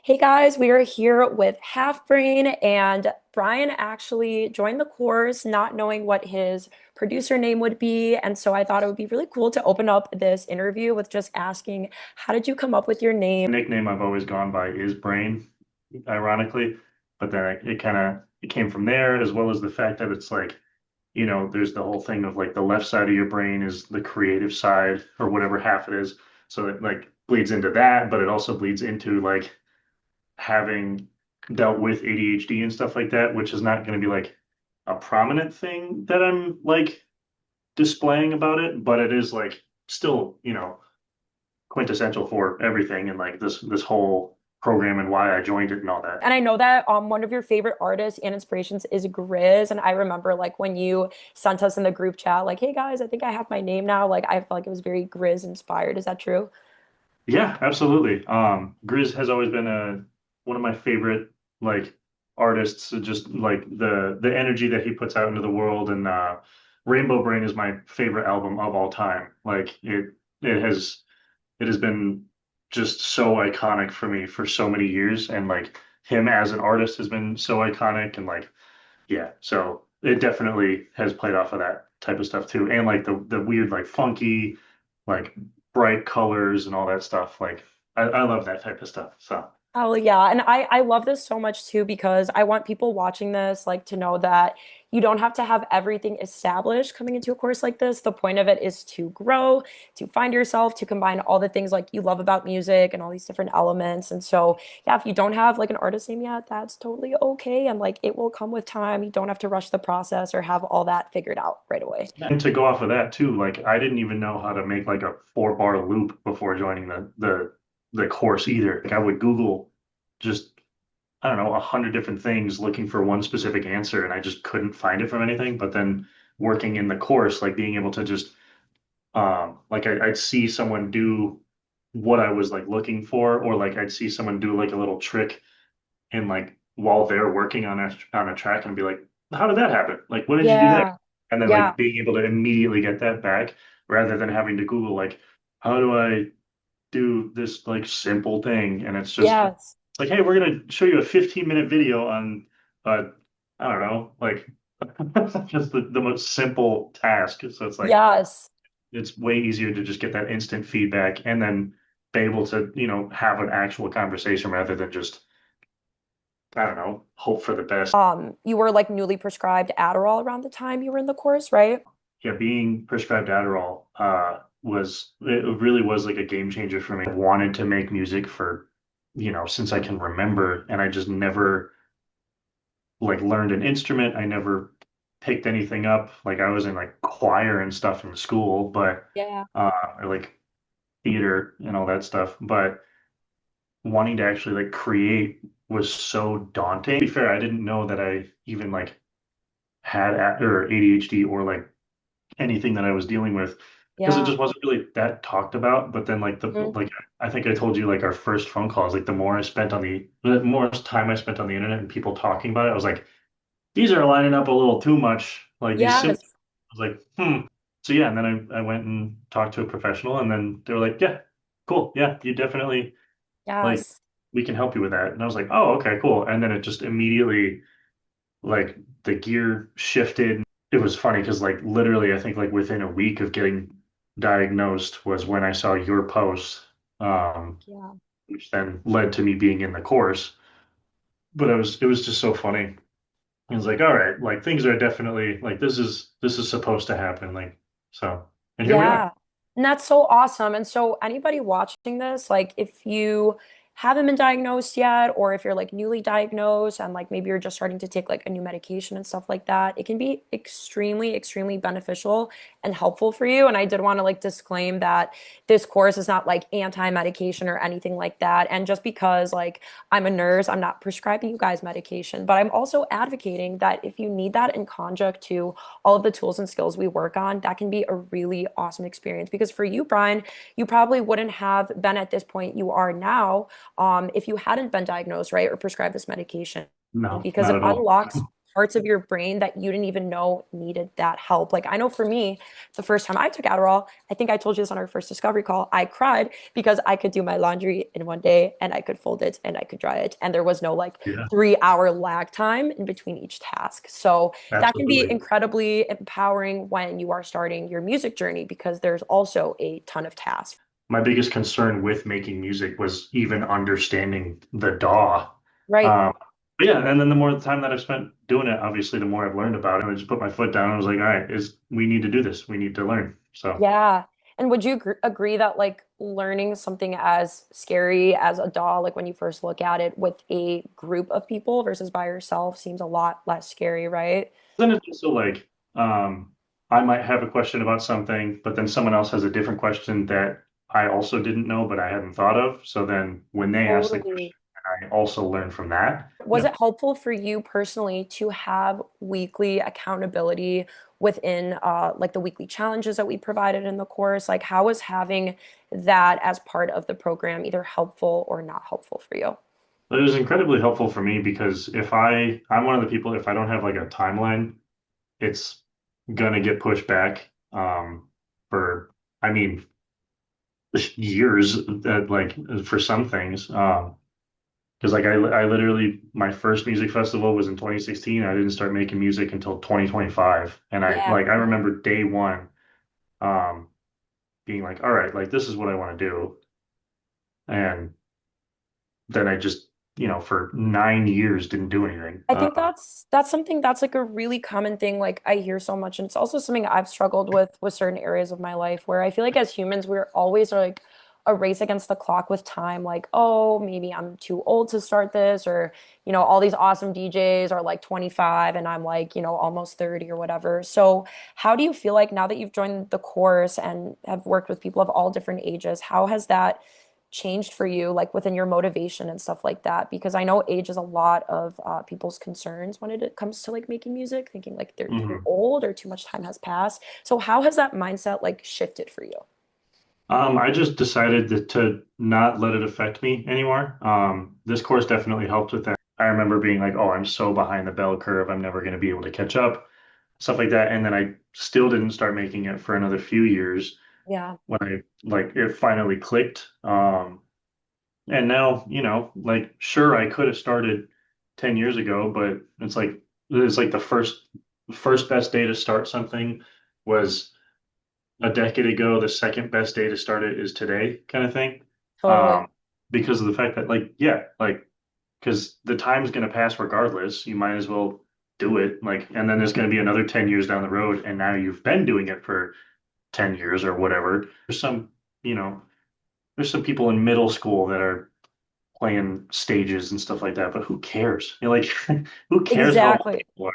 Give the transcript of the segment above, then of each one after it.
Hey guys, we are here with Half Brain, and Brian actually joined the course not knowing what his producer name would be. And so I thought it would be really cool to open up this interview with just asking, how did you come up with your name? Nickname I've always gone by is Brain, ironically, but then it kind of it came from there, as well as the fact that it's like, there's the whole thing of like the left side of your brain is the creative side or whatever half it is. So it like bleeds into that, but it also bleeds into like having dealt with ADHD and stuff like that, which is not going to be like a prominent thing that I'm like displaying about it, but it is like still, quintessential for everything and like this whole program and why I joined it and all that. And I know that one of your favorite artists and inspirations is Grizz. And I remember like when you sent us in the group chat, like, hey guys, I think I have my name now. Like I felt like it was very Grizz inspired. Is that true? Yeah, absolutely. Grizz has always been a one of my favorite like artists. Just like the energy that he puts out into the world, and Rainbow Brain is my favorite album of all time. Like it has been just so iconic for me for so many years, and like him as an artist has been so iconic, and like yeah, so it definitely has played off of that type of stuff too, and like the weird like funky, like bright colors and all that stuff. Like I love that type of stuff. So Oh yeah, and I love this so much too because I want people watching this like to know that you don't have to have everything established coming into a course like this. The point of it is to grow, to find yourself, to combine all the things like you love about music and all these different elements. And so, yeah, if you don't have like an artist name yet, that's totally okay and like it will come with time. You don't have to rush the process or have all that figured out right away. and to go off of that too, like I didn't even know how to make like a 4 bar loop before joining the course either. Like I would Google just I don't know, 100 different things looking for one specific answer, and I just couldn't find it from anything. But then working in the course, like being able to just like I'd see someone do what I was like looking for, or like I'd see someone do like a little trick and like while they're working on a track and be like, how did that happen? Like, what did you do there? Yeah. And then Yeah. like being able to immediately get that back rather than having to Google like, how do I do this like simple thing? And it's just Yes. like, hey, we're gonna show you a 15-minute video on I don't know, like just the most simple task. So it's like Yes. it's way easier to just get that instant feedback and then be able to, have an actual conversation rather than just, I don't know, hope for the best. You were like newly prescribed Adderall around the time you were in the course, right? Yeah, being prescribed Adderall was it really was like a game changer for me. I wanted to make music for, since I can remember, and I just never like learned an instrument. I never picked anything up. Like I was in like choir and stuff in school, but Yeah. or like theater and all that stuff. But wanting to actually like create was so daunting. To be fair, I didn't know that I even like had or ADHD or like anything that I was dealing with because it Yeah. just wasn't really that talked about. But then Mhm. like I think I told you like our first phone calls, like the more time I spent on the internet and people talking about it, I was like, these are lining up a little too much. Like these symptoms. Yes. I was like, hmm. So yeah, and then I went and talked to a professional, and then they were like, yeah, cool, yeah, you definitely like Yes. we can help you with that. And I was like, oh, okay, cool. And then it just immediately like the gear shifted. It was funny because like literally I think like within a week of getting diagnosed was when I saw your post, Yeah. which then led to me being in the course. But it was just so funny. It was like, all right, like things are definitely like this is supposed to happen. Like so and here we are. Yeah. And that's so awesome. And so anybody watching this, like if you haven't been diagnosed yet, or if you're like newly diagnosed and like maybe you're just starting to take like a new medication and stuff like that, it can be extremely, extremely beneficial and helpful for you. And I did want to like disclaim that this course is not like anti-medication or anything like that. And just because like I'm a nurse, I'm not prescribing you guys medication, but I'm also advocating that if you need that in conjunct to all of the tools and skills we work on, that can be a really awesome experience. Because for you, Brian, you probably wouldn't have been at this point you are now if you hadn't been diagnosed, right, or prescribed this medication, No, because not it at all. unlocks parts of your brain that you didn't even know needed that help. Like I know for me, the first time I took Adderall, I think I told you this on our first discovery call, I cried because I could do my laundry in one day and I could fold it and I could dry it. And there was no like Yeah, 3 hour lag time in between each task. So that can be absolutely. incredibly empowering when you are starting your music journey because there's also a ton of tasks. My biggest concern with making music was even understanding the DAW. Right. Um, but yeah, and then the more time that I've spent doing it, obviously, the more I've learned about it. I just put my foot down. I was like, all right, we need to do this. We need to learn. So Yeah. And would you agree that like learning something as scary as a doll, like when you first look at it with a group of people versus by yourself seems a lot less scary, right? then it's also like, I might have a question about something, but then someone else has a different question that I also didn't know, but I hadn't thought of. So then when they ask the Totally. question, I also learn from that. Was it helpful for you personally to have weekly accountability within like the weekly challenges that we provided in the course? Like how was having that as part of the program either helpful or not helpful for you? It was incredibly helpful for me because I'm one of the people, if I don't have like a timeline, it's gonna get pushed back for, I mean, years that like for some things. Because like I literally my first music festival was in 2016. I didn't start making music until 2025. And Yeah. I remember day one um being like, all right, like this is what I want to do. And then I just, for 9 years didn't do anything. I think that's something that's like a really common thing like I hear so much and it's also something I've struggled with certain areas of my life where I feel like as humans we're always like a race against the clock with time like oh maybe I'm too old to start this or all these awesome DJs are like 25 and I'm like almost 30 or whatever. So how do you feel like now that you've joined the course and have worked with people of all different ages, how has that changed for you, like within your motivation and stuff like that? Because I know age is a lot of people's concerns when it comes to like making music, thinking like they're too Mhm. old or too much time has passed. So how has that mindset like shifted for you? I just decided to not let it affect me anymore. This course definitely helped with that. I remember being like, oh, I'm so behind the bell curve. I'm never going to be able to catch up, stuff like that. And then I still didn't start making it for another few years Yeah, when I like it finally clicked. And now, like sure, I could have started 10 years ago, but it's like the first best day to start something was a decade ago. The second best day to start it is today, kind of thing. Um, totally. because of the fact that like, yeah, like because the time's gonna pass regardless, you might as well do it. Like, and then there's gonna be another 10 years down the road, and now you've been doing it for 10 years or whatever. You know, there's some people in middle school that are playing stages and stuff like that, but who cares? Like, who cares how old Exactly. people are?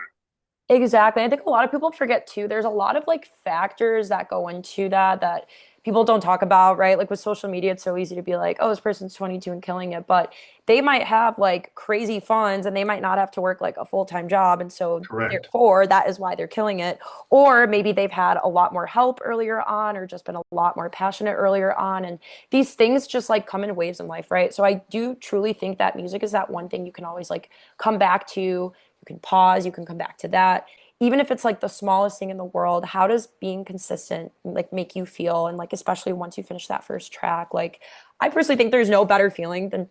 Exactly. I think a lot of people forget too. There's a lot of like factors that go into that people don't talk about, right? Like with social media, it's so easy to be like, oh, this person's 22 and killing it, but they might have like crazy funds and they might not have to work like a full-time job. And so Correct. therefore, that is why they're killing it. Or maybe they've had a lot more help earlier on or just been a lot more passionate earlier on. And these things just like come in waves in life, right? So I do truly think that music is that one thing you can always like come back to. You can pause, you can come back to that. Even if it's like the smallest thing in the world, how does being consistent like make you feel? And like especially once you finish that first track, like I personally think there's no better feeling than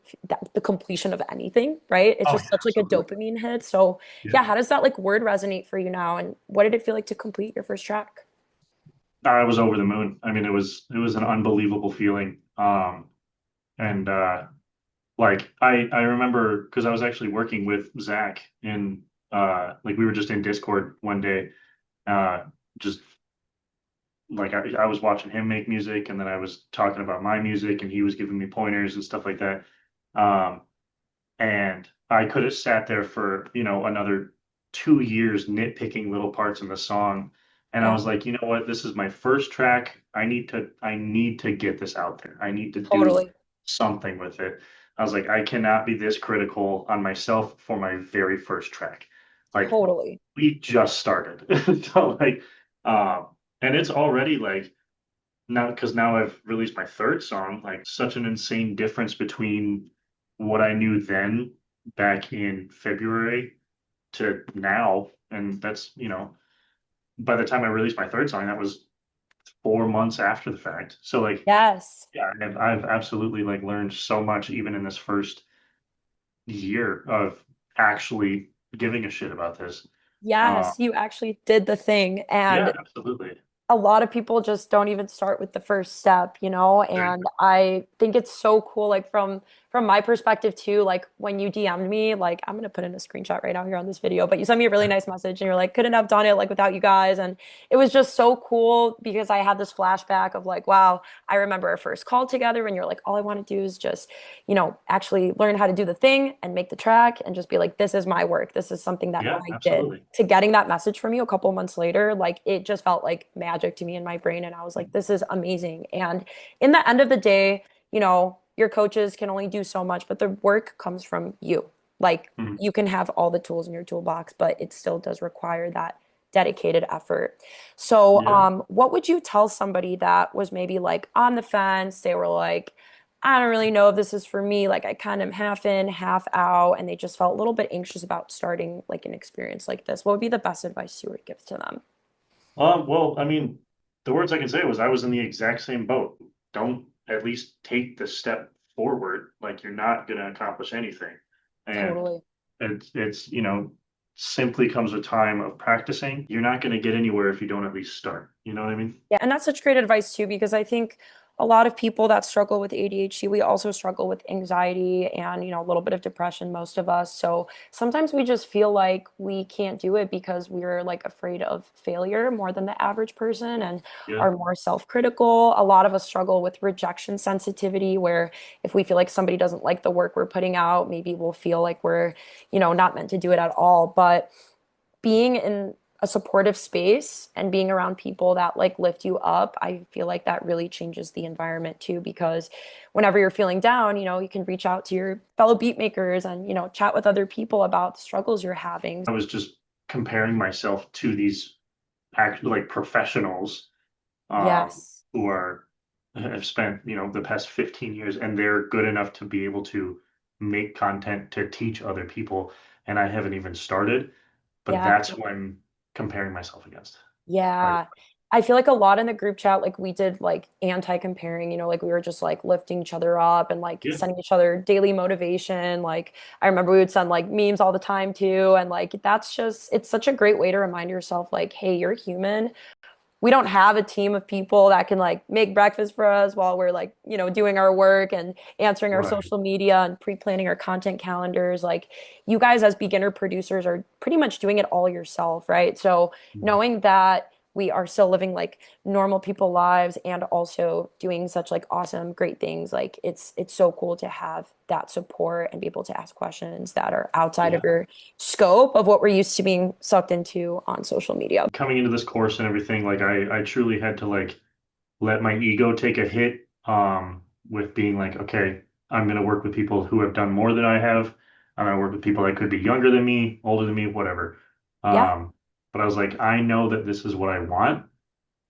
the completion of anything, right? It's Oh just yeah, such like a absolutely. dopamine hit. So Yeah. yeah, how does that like word resonate for you now? And what did it feel like to complete your first track? I was over the moon. I mean, it was an unbelievable feeling. And like I remember because I was actually working with Zach in like we were just in Discord one day, uh just like I was watching him make music and then I was talking about my music and he was giving me pointers and stuff like that. Um and I could have sat there for, another 2 years nitpicking little parts in the song. And I Yeah, was like, you know what? This is my first track. I need to get this out there. I need to do totally. something with it. I was like, I cannot be this critical on myself for my very first track. Like Totally. we just started. So like, um, and it's already like now because now I've released my third song, like such an insane difference between what I knew then back in February to now, and that's, by the time I released my third song, that was 4 months after the fact. So like, Yes. yeah, I've absolutely like learned so much even in this first year of actually giving a shit about this. Uh, Yes, you actually did the thing. yeah, And absolutely. a lot of people just don't even start with the first step, you know? Right. And I think it's so cool, like from my perspective too, like when you DM'd me, like I'm gonna put in a screenshot right now here on this video, but you sent me a really nice message and you're like, couldn't have done it like without you guys. And it was just so cool because I had this flashback of like, wow, I remember our first call together and you're like, all I want to do is just, actually learn how to do the thing and make the track and just be like, this is my work. This is something that Yeah, I did. absolutely. To getting that message from you a couple months later, like it just felt like magic to me in my brain. And I was like, this is amazing. And in the end of the day, your coaches can only do so much, but the work comes from you. Like Mhm. you can have all the tools in your toolbox, but it still does require that dedicated effort. So, Yeah. what would you tell somebody that was maybe like on the fence? They were like, I don't really know if this is for me. Like I kind of half in, half out, and they just felt a little bit anxious about starting like an experience like this. What would be the best advice you would give to them? Well, I mean, the words I can say was I was in the exact same boat. Don't at least take the step forward, like you're not going to accomplish anything. And Totally. it's, simply comes with time of practicing. You're not going to get anywhere if you don't at least start. You know what I mean? Yeah, and that's such great advice too, because I think a lot of people that struggle with ADHD, we also struggle with anxiety and, a little bit of depression, most of us. So sometimes we just feel like we can't do it because we're like afraid of failure more than the average person and Yeah. are more self-critical. A lot of us struggle with rejection sensitivity, where if we feel like somebody doesn't like the work we're putting out, maybe we'll feel like we're, not meant to do it at all. But being in a supportive space and being around people that like lift you up, I feel like that really changes the environment too. Because whenever you're feeling down, you can reach out to your fellow beat makers and, chat with other people about the struggles you're having. I was just comparing myself to these actually like professionals Yes. who are have spent the past 15 years and they're good enough to be able to make content to teach other people, and I haven't even started, but Yeah. that's who I'm comparing myself against, right? Yeah. I feel like a lot in the group chat, like we did like anti-comparing, like we were just like lifting each other up and like Yeah. sending each other daily motivation. Like I remember we would send like memes all the time too. And like that's just, it's such a great way to remind yourself, like, hey, you're human. We don't have a team of people that can like make breakfast for us while we're like, doing our work and answering our Right. social media and pre-planning our content calendars. Like you guys as beginner producers are pretty much doing it all yourself, right? So Mhm. knowing that we are still living like normal people lives and also doing such like awesome great things, like it's so cool to have that support and be able to ask questions that are outside of Yeah. your scope of what we're used to being sucked into on social media. Coming into this course and everything, like I truly had to like let my ego take a hit with being like, okay, I'm going to work with people who have done more than I have. I'm going to work with people that could be younger than me, older than me, whatever. Yeah. Um, but I was like, I know that this is what I want,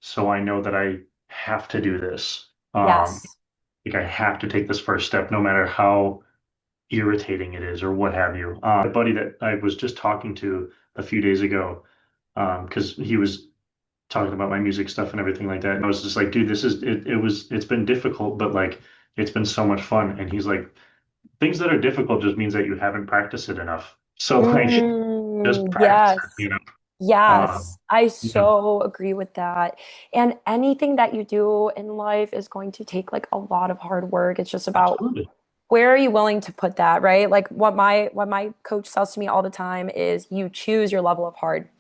so I know that I have to do this. Yes. Like I have to take this first step, no matter how irritating it is or what have you. A buddy that I was just talking to a few days ago, because he was talking about my music stuff and everything like that. And I was just like, dude, it's been difficult, but like it's been so much fun. And he's like, things that are difficult just means that you haven't practiced it enough. So like just practice it, Yes. Yes. I you know, so agree with that. And anything that you do in life is going to take like a lot of hard work. It's just about absolutely. where are you willing to put that, right? Like what my coach says to me all the time is you choose your level of hard.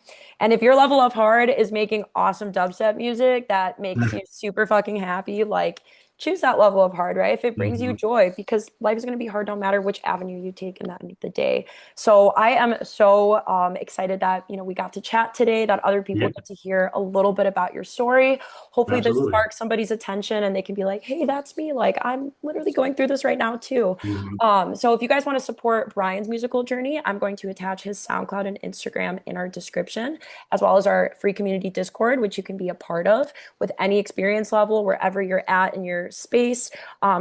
And if your level of hard is making awesome dubstep music that makes you super fucking happy, like choose that level of hard, right? If it brings you Mhm. joy, because life is going to be hard no matter which avenue you take in the end of the day. So I am so excited that we got to chat today, that other people Yeah, get to hear a little bit about your story. Hopefully this absolutely. sparks somebody's attention and they can be like, hey, that's me. Like I'm literally going through this right now too. Mhm. So if you guys want to support Brian's musical journey, I'm going to attach his SoundCloud and Instagram in our description, as well as our free community Discord, which you can be a part of with any experience level wherever you're at in your space.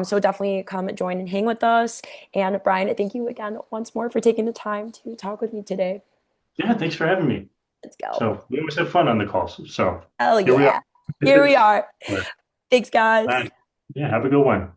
So definitely come join and hang with us. And Brian, thank you again once more for taking the time to talk with me today. Yeah, thanks for having me. Let's go. So we always have fun on the calls. So Hell here we yeah. are. Here we are. But, Thanks, guys. yeah, have a good one.